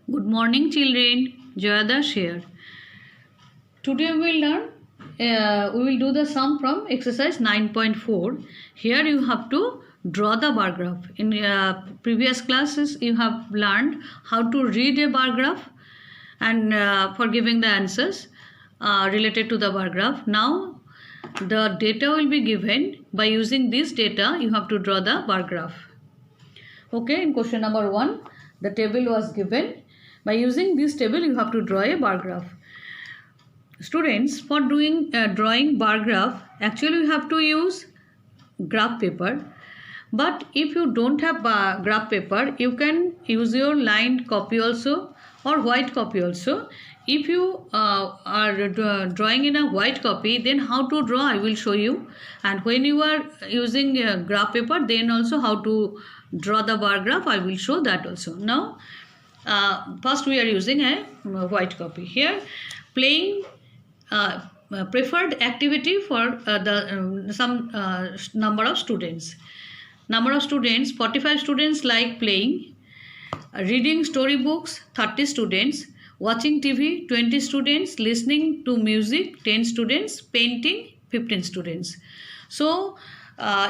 Good morning, children. Jayadash here. Today we will learn. We will do the sum from exercise 9.4. Here you have to draw the bar graph. In previous classes, you have learned how to read a bar graph and for giving the answers related to the bar graph. Now the data will be given. By using this data, you have to draw the bar graph. Okay, in question number 1, the table was given. By using this table, you have to draw a bar graph. Students, for doing drawing bar graph, actually you have to use graph paper. But if you don't have graph paper, you can use your lined copy also or white copy also. If you are drawing in a white copy, then how to draw I will show you. And when you are using graph paper, then also how to draw the bar graph I will show that also. Now first we are using a white copy. Here playing preferred activity for some number of students. Number of students, 45 students like playing. Reading storybooks, 30 students. Watching TV, 20 students. Listening to music, 10 students. Painting, 15 students. So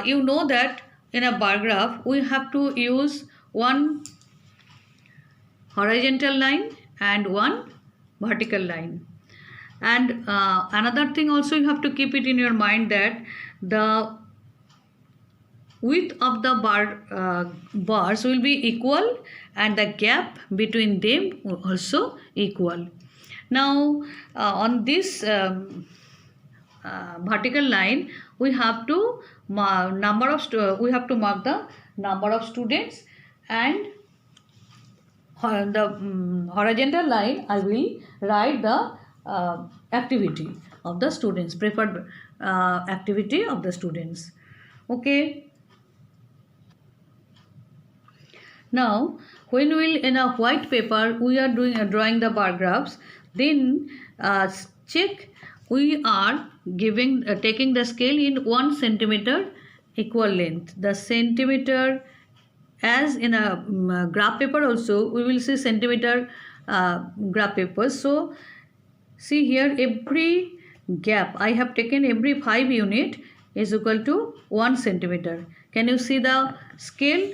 you know that in a bar graph we have to use one horizontal line and one vertical line. And another thing also you have to keep it in your mind that the width of the bars will be equal and the gap between them also equal. Now on this vertical line we have to mark the number of students, and on the horizontal line I will write the activity of the students, preferred activity of the students. Okay. Now when we will in a white paper we are drawing the bar graphs, then check we are giving taking the scale in 1 centimeter equal length. The centimeter, as in a graph paper also we will see centimeter graph paper. So see here, every gap I have taken, every 5 unit is equal to 1 centimeter. Can you see the scale?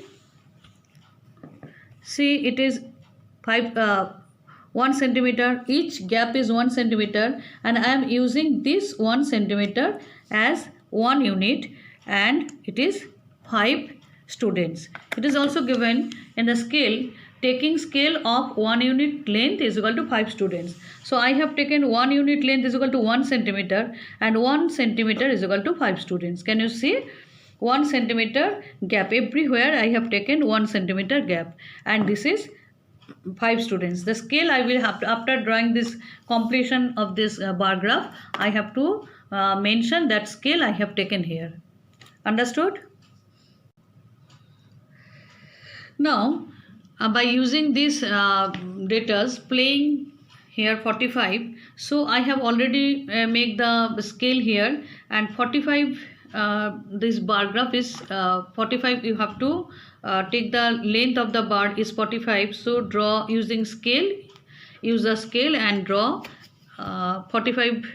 See, it is 1 centimeter. Each gap is 1 centimeter, and I am using this 1 centimeter as 1 unit, and it is 5 students. It is also given in the scale. Taking scale of 1 unit length is equal to 5 students. So I have taken 1 unit length is equal to 1 centimeter, and 1 centimeter is equal to 5 students. Can you see? 1 centimeter gap. Everywhere I have taken 1 centimeter gap, and this is 5 students. The scale I will have to, after drawing this completion of this bar graph, I have to mention that scale I have taken here. Understood? Now by using these data, playing here 45, so I have already make the scale here, and 45 this bar graph is 45. You have to take the length of the bar is 45, so draw using scale, use the scale and draw 45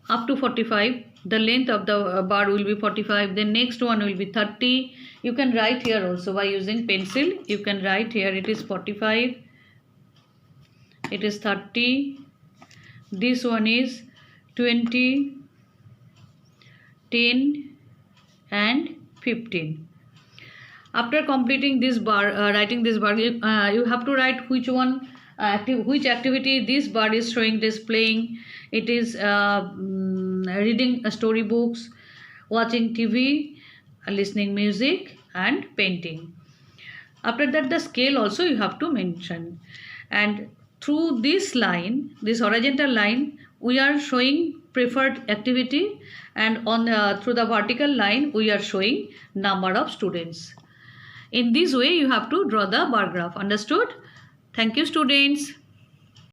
up to 45. The length of the bar will be 45. Then next one will be 30. You can write here also by using pencil. You can write here it is 45, it is 30, this one is 20, 10 and 15. After completing this bar, writing this bar, you have to write which one which activity this bar is showing, displaying. It is reading storybooks, watching TV, listening music and painting. After that the scale also you have to mention, and through this line, this horizontal line, we are showing preferred activity, and on through the vertical line we are showing number of students. In this way you have to draw the bar graph. Understood? Thank you, students.